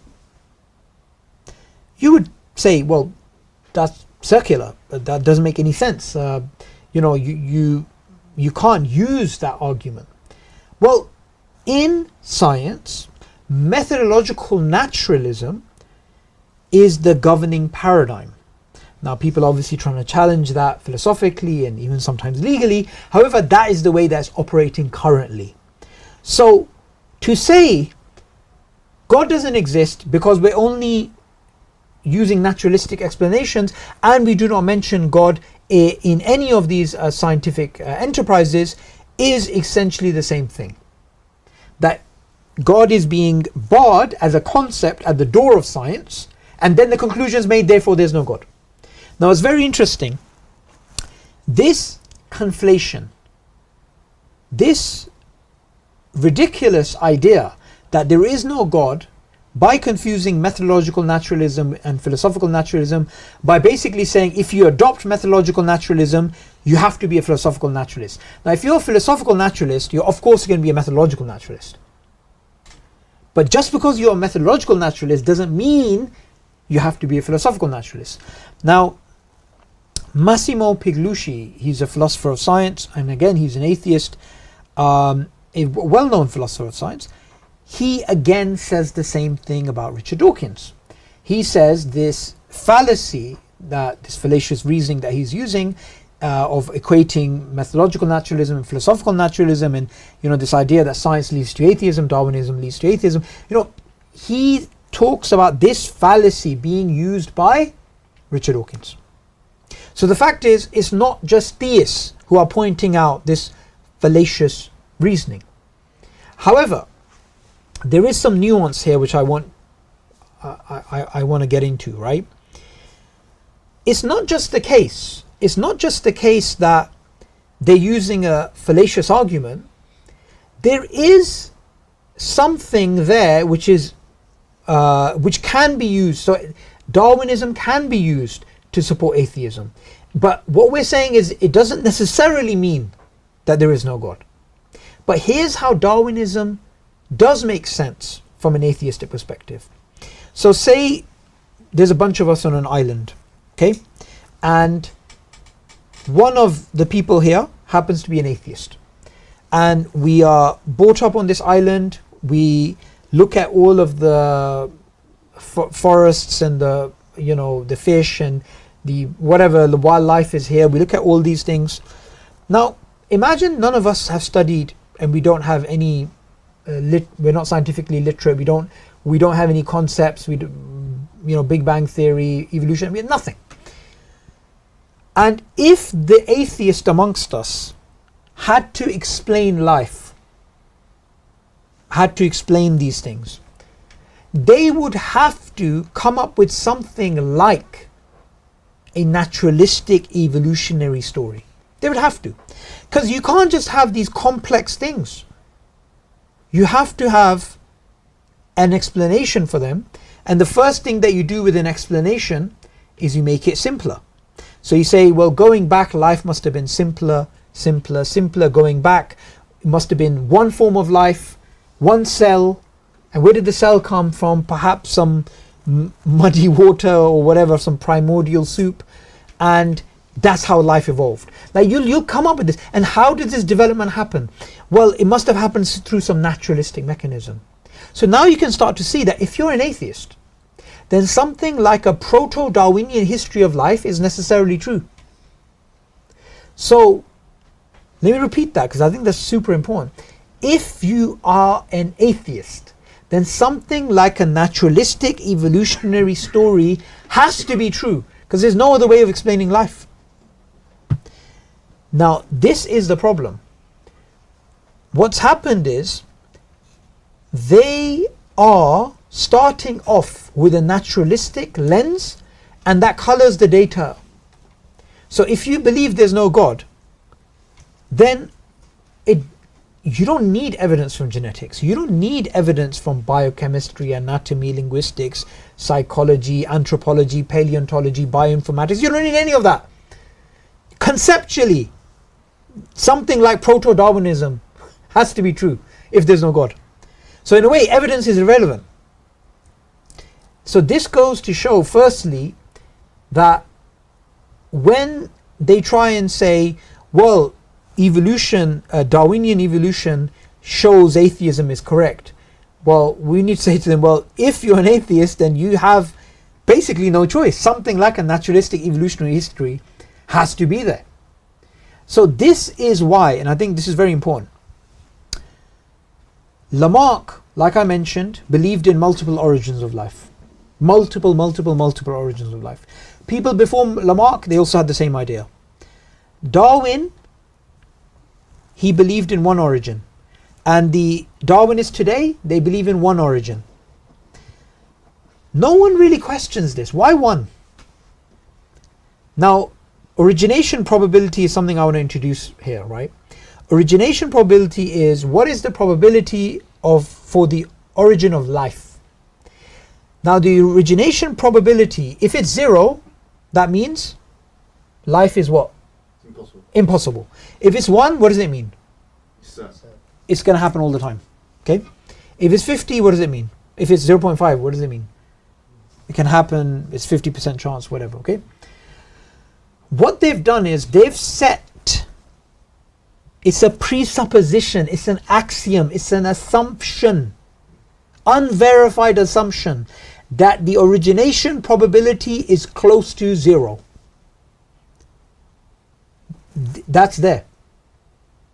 You would say, well, that's circular. That doesn't make any sense. You can't use that argument. Well, in science, methodological naturalism is the governing paradigm. Now, people are obviously trying to challenge that philosophically and even sometimes legally. However, that is the way that's operating currently. So, to say God doesn't exist because we're only using naturalistic explanations and we do not mention God in any of these scientific enterprises is essentially the same thing. That God is being barred as a concept at the door of science, and then the conclusion is made, therefore there's no God. Now it's very interesting. This conflation, this ridiculous idea that there is no God, by confusing methodological naturalism and philosophical naturalism, by basically saying if you adopt methodological naturalism, you have to be a philosophical naturalist. Now if you're a philosophical naturalist, you're of course going to be a methodological naturalist. But just because you're a methodological naturalist doesn't mean you have to be a philosophical naturalist. Now, Massimo Pigliucci, he's a philosopher of science, and again he's an atheist, a well-known philosopher of science. He again says the same thing about Richard Dawkins. He says this fallacy, that this fallacious reasoning that he's using of equating methodological naturalism and philosophical naturalism, and this idea that science leads to atheism, Darwinism leads to atheism. He talks about this fallacy being used by Richard Dawkins. So the fact is, it's not just theists who are pointing out this fallacious reasoning. However, there is some nuance here which I want to get into, right? It's not just the case that they're using a fallacious argument. There is something there which can be used. So Darwinism can be used to support atheism. But what we're saying is it doesn't necessarily mean that there is no God. But here's how Darwinism does make sense from an atheistic perspective. So say there's a bunch of us on an island, okay? And one of the people here happens to be an atheist. And we are brought up on this island. We look at all of the forests and the fish and the wildlife is here. We look at all these things. Now, imagine none of us have studied and we don't have any we're not scientifically literate. We don't have any concepts. Big Bang Theory, evolution. We have nothing. And if the atheist amongst us had to explain life, had to explain these things, they would have to come up with something like a naturalistic evolutionary story. They would have to, because you can't just have these complex things. You have to have an explanation for them, and the first thing that you do with an explanation is you make it simpler. So you say, well, going back, life must have been simpler, going back. It must have been one form of life, one cell. And where did the cell come from? Perhaps some muddy water or whatever, some primordial soup. And that's how life evolved. Like you'll come up with this. And how did this development happen? Well, it must have happened through some naturalistic mechanism. So now you can start to see that if you're an atheist, then something like a proto-Darwinian history of life is necessarily true. So let me repeat that, because I think that's super important. If you are an atheist, then something like a naturalistic evolutionary story has to be true, because there's no other way of explaining life. Now, this is the problem. What's happened is they are starting off with a naturalistic lens, and that colors the data. So if you believe there's no God, then you don't need evidence from genetics. You don't need evidence from biochemistry, anatomy, linguistics, psychology, anthropology, paleontology, bioinformatics. You don't need any of that. Conceptually, something like proto-Darwinism has to be true if there's no God. So in a way, evidence is irrelevant. So this goes to show, firstly, that when they try and say, well, evolution, Darwinian evolution shows atheism is correct. Well, we need to say to them, well, if you're an atheist, then you have basically no choice. Something like a naturalistic evolutionary history has to be there. So this is why, and I think this is very important. Lamarck, like I mentioned, believed in multiple origins of life. Multiple origins of life. People before Lamarck, they also had the same idea. Darwin, he believed in one origin. And the Darwinists today, they believe in one origin. No one really questions this. Why one? Now, origination probability is something I want to introduce here, right? Origination probability is what is the probability for the origin of life. Now the origination probability, if it's 0, that means life is what? Impossible. Impossible. If it's 1, what does it mean? It's going to happen all the time. Okay? If it's 50, what does it mean? If it's 0.5, what does it mean? It can happen, it's 50% chance, whatever, okay? What they've done is they've set, it's a presupposition, it's an axiom, it's an assumption, unverified assumption, that the origination probability is close to 0. That's there.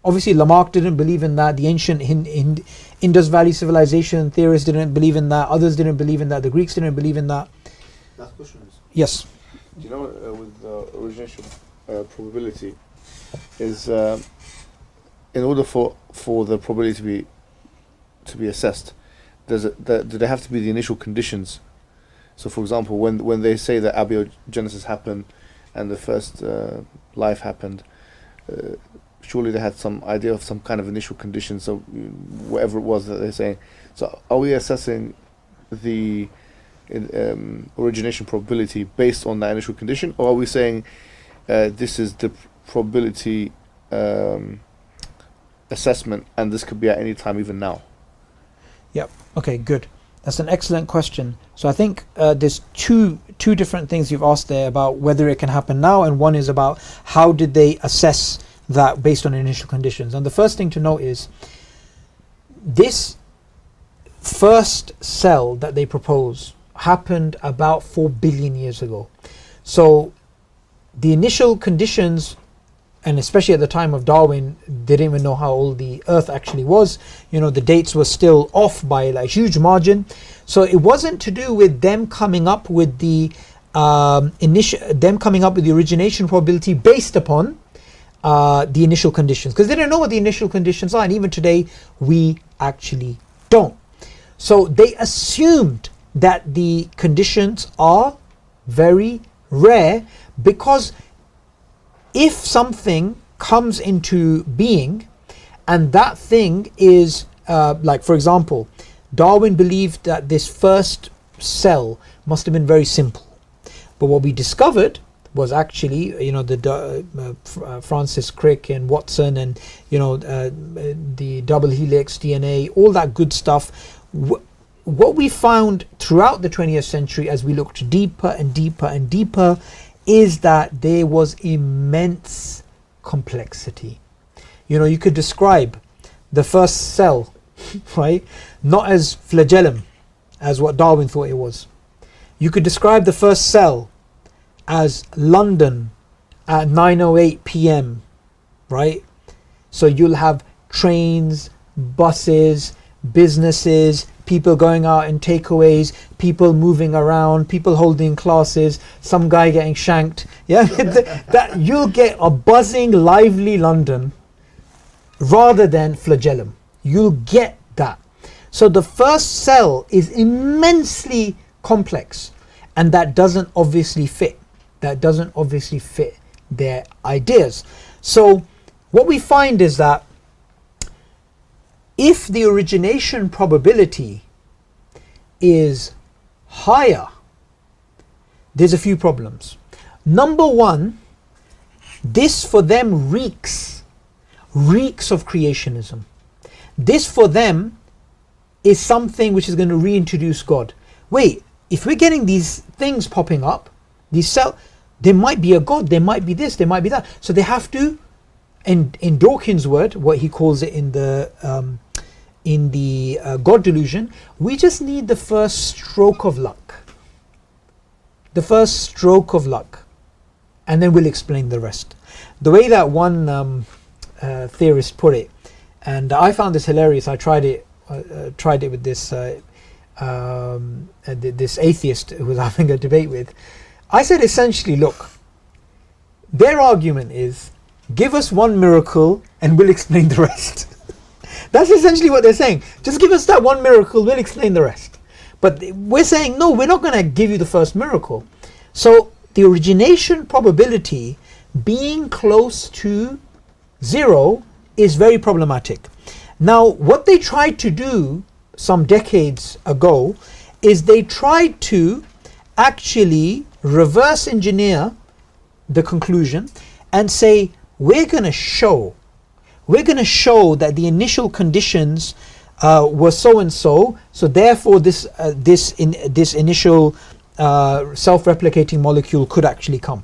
Obviously Lamarck didn't believe in that, the ancient Indus Valley civilization theorists didn't believe in that, others didn't believe in that, the Greeks didn't believe in that. Last question is, Yes. do you know with origination probability is in order for the probability to be assessed, do they have to be the initial conditions? So for example, when they say that abiogenesis happened and the first life happened, surely they had some idea of some kind of initial conditions, so whatever it was that they're saying. So are we assessing the origination probability based on that initial condition, or are we saying this is the probability assessment and this could be at any time, even now? Yep. Okay, good. That's an excellent question. So I think there's two different things you've asked there about whether it can happen now, and one is about how did they assess that based on initial conditions. And the first thing to note is this first cell that they propose happened about 4 billion years ago. So the initial conditions, and especially at the time of Darwin, they didn't even know how old the Earth actually was. The dates were still off by a huge margin. So it wasn't to do with them coming up with the origination probability based upon the initial conditions, because they didn't know what the initial conditions are, and even today we actually don't. So they assumed that the conditions are very rare, because if something comes into being and that thing is like, for example, Darwin believed that this first cell must have been very simple, but what we discovered was actually, Francis Crick and Watson, and the double helix DNA, all that good stuff. What we found throughout the 20th century, as we looked deeper and deeper and deeper, is that there was immense complexity. You could describe the first cell, right, not as flagellum, as what Darwin thought it was. You could describe the first cell as London at 9:08 p.m., right? So you'll have trains, buses, businesses, people going out in takeaways, people moving around, people holding classes, some guy getting shanked. Yeah, that you'll get a buzzing, lively London rather than flagellum. You'll get that. So the first cell is immensely complex, and that doesn't obviously fit. That doesn't obviously fit their ideas. So what we find is that if the origination probability is higher, there's a few problems. Number one, this for them reeks of creationism. This for them is something which is going to reintroduce God. Wait, if we're getting these things popping up, there might be a God, there might be this, there might be that. So they have to, in Dawkins' word, what he calls it in the God delusion, we just need the first stroke of luck. The first stroke of luck. And then we'll explain the rest. The way that one theorist put it, and I found this hilarious. I tried it with this this atheist who was having a debate with. I said essentially, look, their argument is, give us one miracle and we'll explain the rest. That's essentially what they're saying. Just give us that one miracle, we'll explain the rest. But we're saying, no, we're not going to give you the first miracle. So the origination probability being close to 0 is very problematic. Now, what they tried to do some decades ago is they tried to actually reverse engineer the conclusion and say, we're going to show that the initial conditions were so and so, so therefore this initial self-replicating molecule could actually come.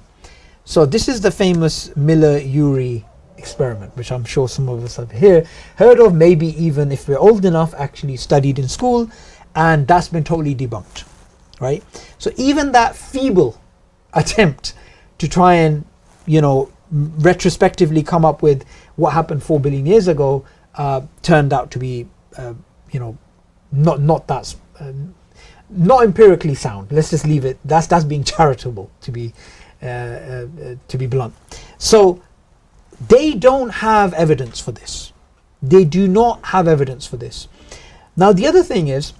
So this is the famous Miller-Urey experiment, which I'm sure some of us have heard of, maybe even if we're old enough actually studied in school, and that's been totally debunked, right? So even that feeble attempt to try and retrospectively come up with what happened 4 billion years ago turned out to be not empirically sound. Let's just leave it. That's being charitable, to be blunt. So they don't have evidence for this. They do not have evidence for this. Now the other thing is,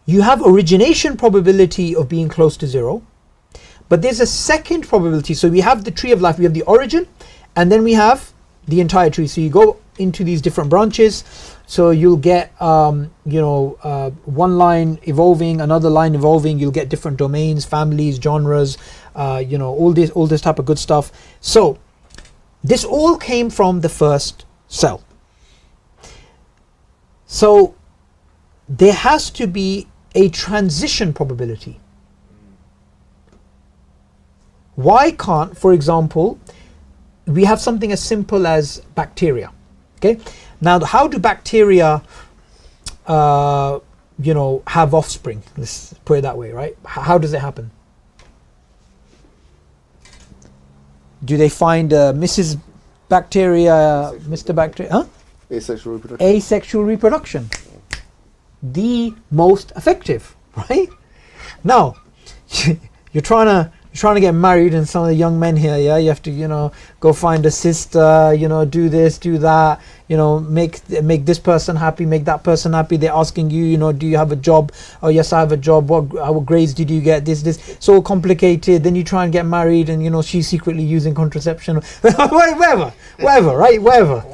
you have origination probability of being close to 0, but there's a second probability. So we have the tree of life, we have the origin, and then we have the entire tree. So you go into these different branches, so you'll get one line evolving, another line evolving, you'll get different domains, families, genres, all this type of good stuff. So this all came from the first cell. So there has to be a transition probability. Why can't, for example, we have something as simple as bacteria? Okay, now how do bacteria have offspring? Let's put it that way, right? How does it happen? Do they find Mrs. Bacteria, Mr. Bacteria? Huh? Asexual reproduction. Asexual reproduction. The most effective, right? Now, you're trying to get married, and some of the young men here, yeah, you have to, go find a sister, do this, do that, make this person happy, make that person happy. They're asking you, do you have a job? Oh yes, I have a job. What grades did you get? This. It's all complicated. Then you try and get married, and she's secretly using contraception. whatever, right? Whatever.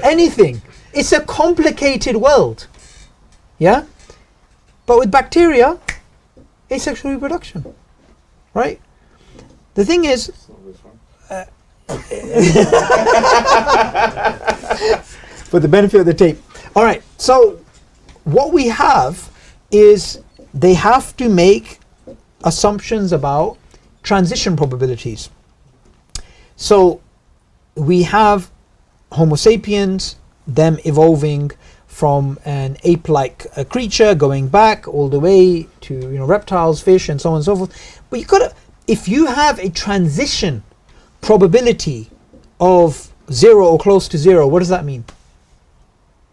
Anything. It's a complicated world. Yeah? But with bacteria, asexual reproduction. Right? The thing is, It's not this one. for the benefit of the tape. All right, so what we have is they have to make assumptions about transition probabilities. So we have Homo sapiens, them evolving from an ape-like creature, going back all the way to, you know, reptiles, fish, and so on and so forth. But you gotta, if you have a transition probability of 0 or close to 0, what does that mean?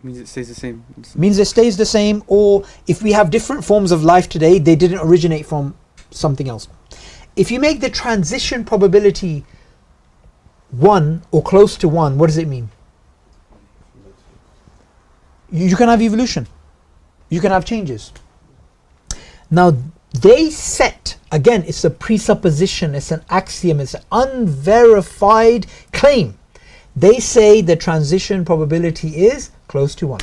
Means it stays the same. Means it stays the same, or if we have different forms of life today, they didn't originate from something else. If you make the transition probability 1 or close to 1, what does it mean? You can have evolution. You can have changes. Now, they set, again, it's a presupposition, it's an axiom, it's an unverified claim. They say the transition probability is close to 1.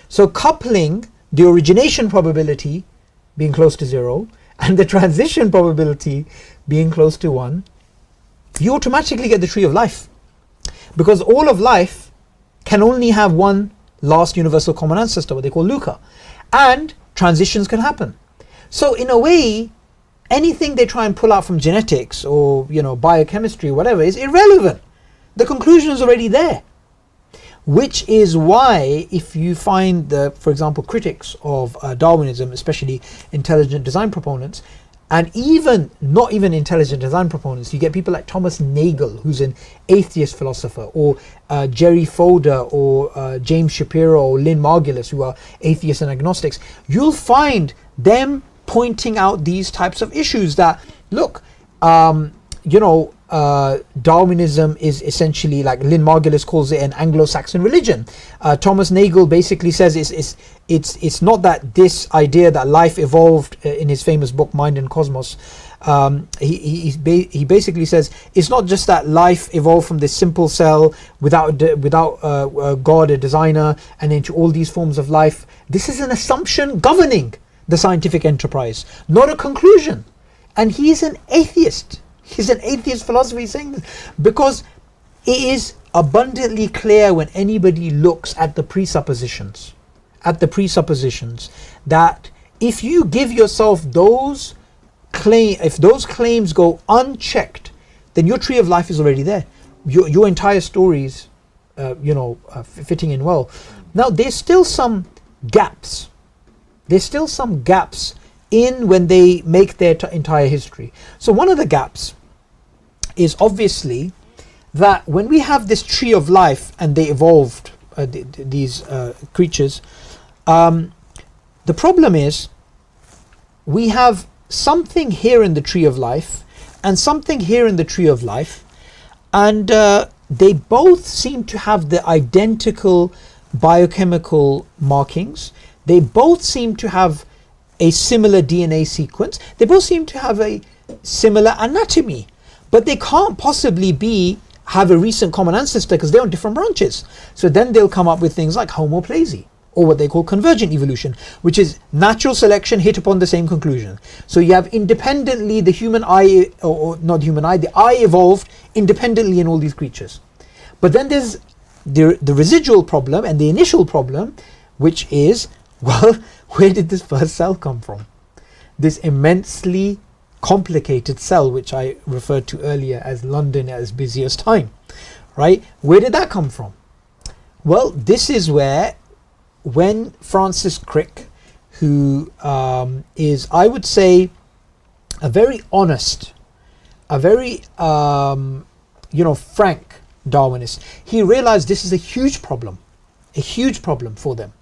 So coupling the origination probability being close to 0 and the transition probability being close to 1, you automatically get the tree of life. Because all of life can only have one last universal common ancestor, what they call Luca. And transitions can happen. So in a way, anything they try and pull out from genetics or, you know, biochemistry or whatever is irrelevant. The conclusion is already there. Which is why, if you find the, for example, critics of Darwinism, especially intelligent design proponents, and even not even intelligent design proponents, you get people like Thomas Nagel, who's an atheist philosopher, or Jerry Fodor, or James Shapiro, or Lynn Margulis, who are atheists and agnostics. You'll find them pointing out these types of issues that, look, Darwinism is essentially, like Lynn Margulis calls it, an Anglo-Saxon religion. Thomas Nagel basically says it's not that this idea that life evolved in his famous book Mind and Cosmos. He basically says it's not just that life evolved from this simple cell without God, a designer, and into all these forms of life. This is an assumption governing the scientific enterprise, not a conclusion. And he's an atheist. He's an atheist philosophy saying this because it is abundantly clear when anybody looks at the presuppositions, that if you give yourself those if those claims go unchecked, then your tree of life is already there. Your entire story is, fitting in well. Now there's still some gaps. In when they make their entire history. So one of the gaps is obviously that when we have this tree of life and they evolved, these creatures, the problem is we have something here in the tree of life and something here in the tree of life, and they both seem to have the identical biochemical markings. They both seem to have a similar DNA sequence. They both seem to have a similar anatomy, but they can't possibly have a recent common ancestor because they're on different branches. So then they'll come up with things like homoplasy, or what they call convergent evolution, which is natural selection hit upon the same conclusion. So you have independently the human eye, or not human eye, the eye evolved independently in all these creatures. But then there's the residual problem and the initial problem, which is, well, where did this first cell come from? This immensely complicated cell, which I referred to earlier as London at its busiest time, right? Where did that come from? Well, this is where, when Francis Crick, who is, I would say, a very honest, a very, frank Darwinist, he realized this is a huge problem for them.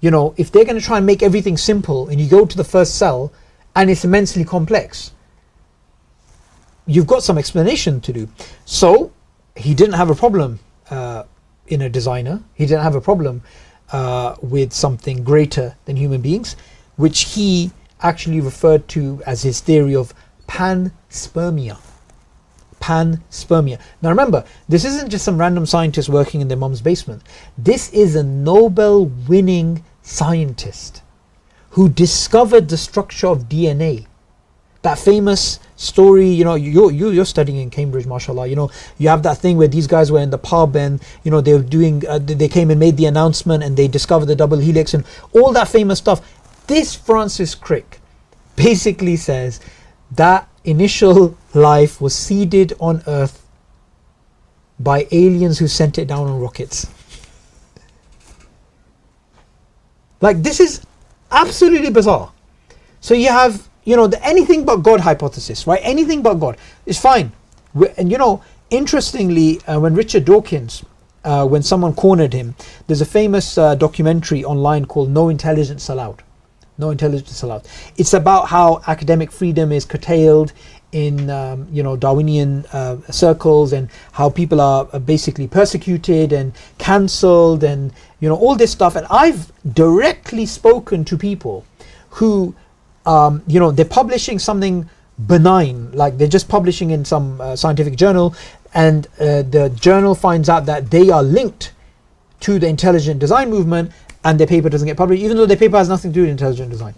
If they're going to try and make everything simple and you go to the first cell and it's immensely complex, you've got some explanation to do. So he didn't have a problem in a designer. He didn't have a problem with something greater than human beings, which he actually referred to as his theory of panspermia. Panspermia. Now remember, this isn't just some random scientist working in their mum's basement. This is a Nobel-winning scientist who discovered the structure of DNA. That famous story, you're studying in Cambridge, mashallah. You have that thing where these guys were in the pub and they were doing. They came and made the announcement and they discovered the double helix and all that famous stuff. This Francis Crick basically says that initial life was seeded on Earth by aliens who sent it down on rockets. Like, this is absolutely bizarre. So you have, the anything but God hypothesis, right? Anything but God is fine. And interestingly, when Richard Dawkins, when someone cornered him, there's a famous documentary online called No Intelligence Allowed. No Intelligence Allowed. It's about how academic freedom is curtailed in Darwinian circles, and how people are basically persecuted and cancelled, and all this stuff. And I've directly spoken to people who they're publishing something benign, like they're just publishing in some scientific journal, and the journal finds out that they are linked to the intelligent design movement, and their paper doesn't get published, even though their paper has nothing to do with intelligent design.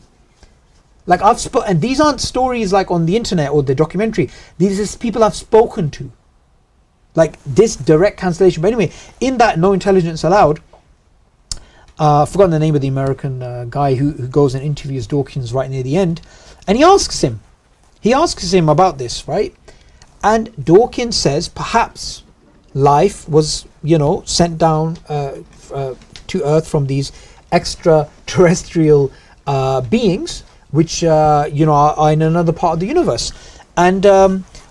Like, and these aren't stories like on the internet or the documentary. These is people I've spoken to. Like, this direct cancellation. But anyway, in that No Intelligence Allowed, I've forgotten the name of the American guy who goes and interviews Dawkins right near the end, and he asks him about this, right? And Dawkins says perhaps life was, sent down to Earth from these extraterrestrial beings, which are in another part of the universe. And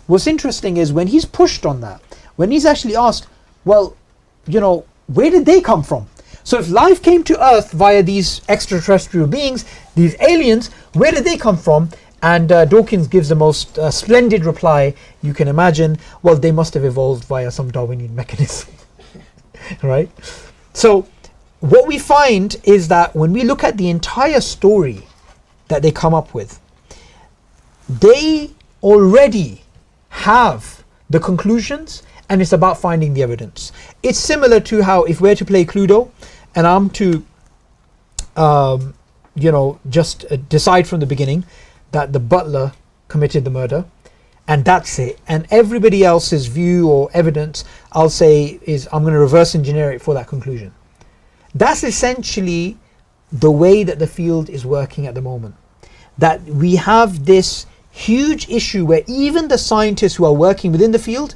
what's interesting is when he's pushed on that, when he's actually asked, well, where did they come from? So if life came to Earth via these extraterrestrial beings, these aliens, where did they come from? And Dawkins gives the most splendid reply you can imagine. Well, they must have evolved via some Darwinian mechanism. Right? So what we find is that when we look at the entire story that they come up with, they already have the conclusions, and it's about finding the evidence. It's similar to how if we're to play Cluedo and I'm to just decide from the beginning that the butler committed the murder, and that's it, and everybody else's view or evidence I'll say is I'm going to reverse engineer it for that conclusion. That's essentially the way that the field is working at the moment. That we have this huge issue where even the scientists who are working within the field,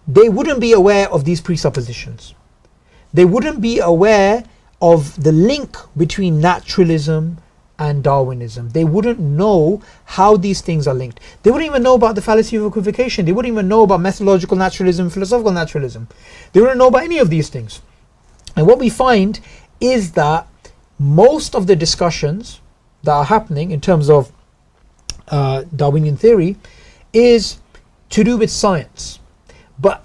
they wouldn't be aware of these presuppositions. They wouldn't be aware of the link between naturalism and Darwinism. They wouldn't know how these things are linked. They wouldn't even know about the fallacy of equivocation. They wouldn't even know about methodological naturalism, philosophical naturalism. They wouldn't know about any of these things. And what we find is that most of the discussions that are happening in terms of Darwinian theory is to do with science. But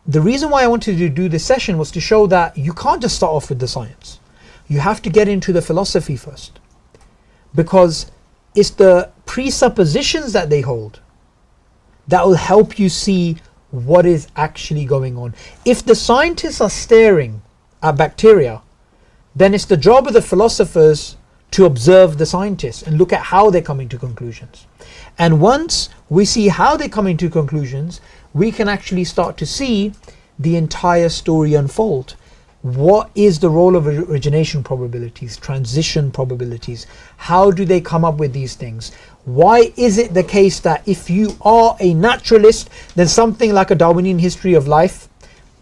the reason why I wanted to do this session was to show that you can't just start off with the science. You have to get into the philosophy first, because it's the presuppositions that they hold that will help you see what is actually going on. If the scientists are staring at bacteria, then it's the job of the philosophers to observe the scientists and look at how they're coming to conclusions. And once we see how they're coming to conclusions, we can actually start to see the entire story unfold. What is the role of origination probabilities, transition probabilities? How do they come up with these things? Why is it the case that if you are a naturalist, then something like a Darwinian history of life,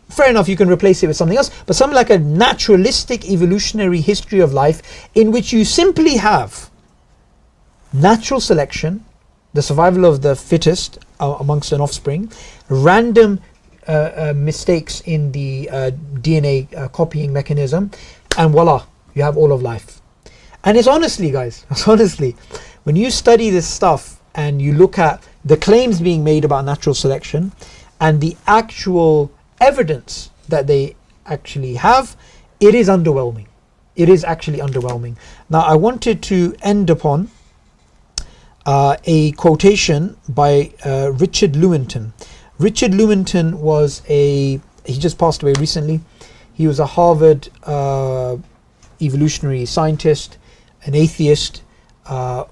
fair enough, you can replace it with something else, but something like a naturalistic evolutionary history of life in which you simply have natural selection, the survival of the fittest amongst an offspring, random mistakes in the DNA copying mechanism, and voila, you have all of life. And it's honestly, guys, when you study this stuff and you look at the claims being made about natural selection and the actual evidence that they actually have, it is underwhelming. It is actually underwhelming. Now, I wanted to end upon a quotation by Richard Lewontin. Richard Lewontin he just passed away recently. He was a Harvard evolutionary scientist, an atheist,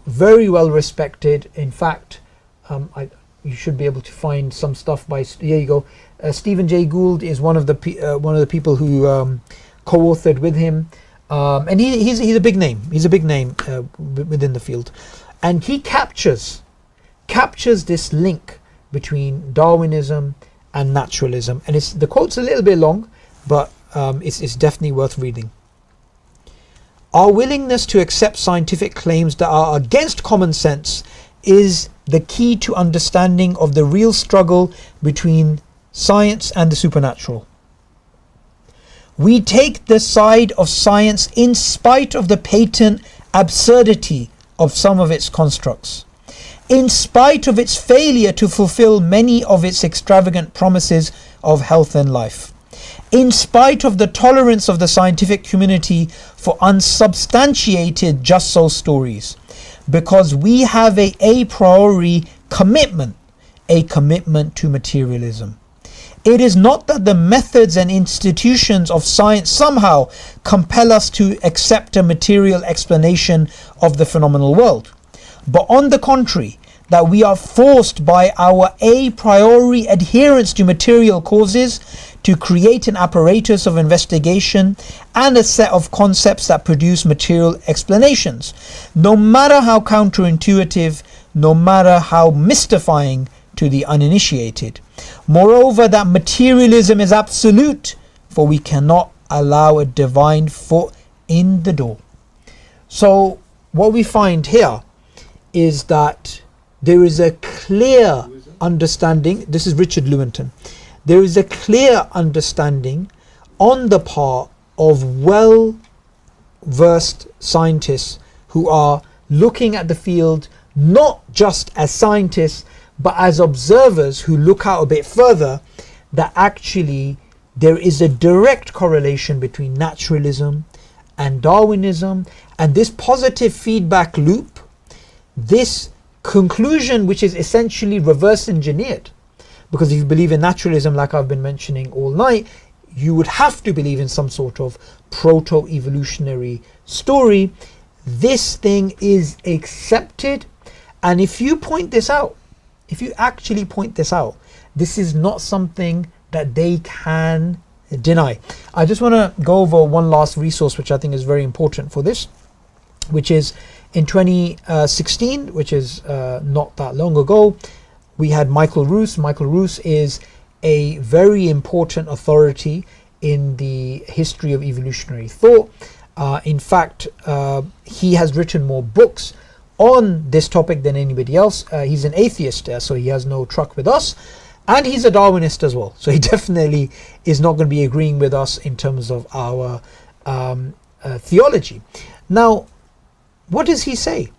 very well respected. In fact, You should be able to find some stuff by. Here you go. Stephen Jay Gould is one of the people who co-authored with him, and he's a big name. He's a big name within the field, and he captures this link between Darwinism and naturalism. And the quote's a little bit long, but it's definitely worth reading. Our willingness to accept scientific claims that are against common sense is the key to understanding of the real struggle between science and the supernatural. We take the side of science in spite of the patent absurdity of some of its constructs, in spite of its failure to fulfill many of its extravagant promises of health and life, in spite of the tolerance of the scientific community for unsubstantiated just so stories, because we have a priori commitment to materialism. It is not that the methods and institutions of science somehow compel us to accept a material explanation of the phenomenal world, but on the contrary, that we are forced by our a priori adherence to material causes to create an apparatus of investigation and a set of concepts that produce material explanations, no matter how counterintuitive, no matter how mystifying to the uninitiated. Moreover, that materialism is absolute, for we cannot allow a divine foot in the door. So what we find here is that there is a clear understanding. This is Richard Lewontin. There is a clear understanding on the part of well-versed scientists who are looking at the field not just as scientists but as observers who look out a bit further, that actually there is a direct correlation between naturalism and Darwinism, and this positive feedback loop, this conclusion which is essentially reverse engineered. Because if you believe in naturalism, like I've been mentioning all night, you would have to believe in some sort of proto-evolutionary story. This thing is accepted, and if you point this out, if you actually point this out, this is not something that they can deny. I just want to go over one last resource which I think is very important for this, which is in 2016, which is not that long ago, we had Michael Roos. Michael Roos is a very important authority in the history of evolutionary thought. In fact, he has written more books on this topic than anybody else. He's an atheist, so he has no truck with us, and he's a Darwinist as well, so he definitely is not going to be agreeing with us in terms of our theology. Now, what does he say?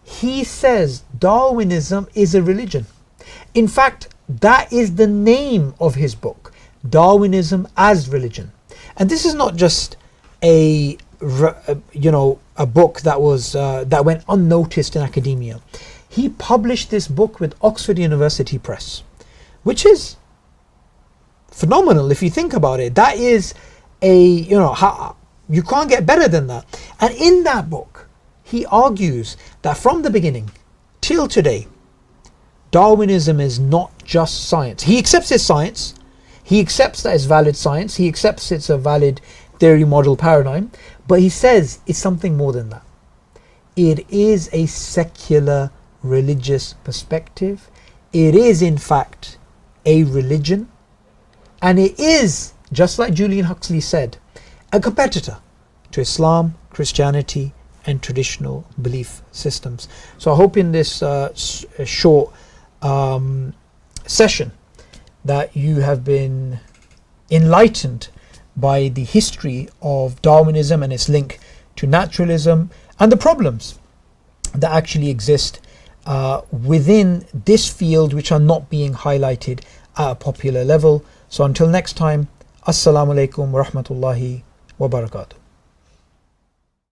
He says Darwinism is a religion. In fact, that is the name of his book, Darwinism as Religion. And this is not just a book that was that went unnoticed in academia. He published this book with Oxford University Press, which is phenomenal if you think about it. That is you can't get better than that. And in that book, he argues that from the beginning till today, Darwinism is not just science. He accepts it's science. He accepts that it's valid science. He accepts it's a valid theory, model, paradigm. But he says it's something more than that. It is a secular religious perspective. It is in fact a religion. And it is, just like Julian Huxley said, a competitor to Islam, Christianity, and traditional belief systems. So I hope in this short session that you have been enlightened by the history of Darwinism and its link to naturalism and the problems that actually exist within this field, which are not being highlighted at a popular level. So until next time, Assalamu alaikum wa rahmatullahi wa barakatuh.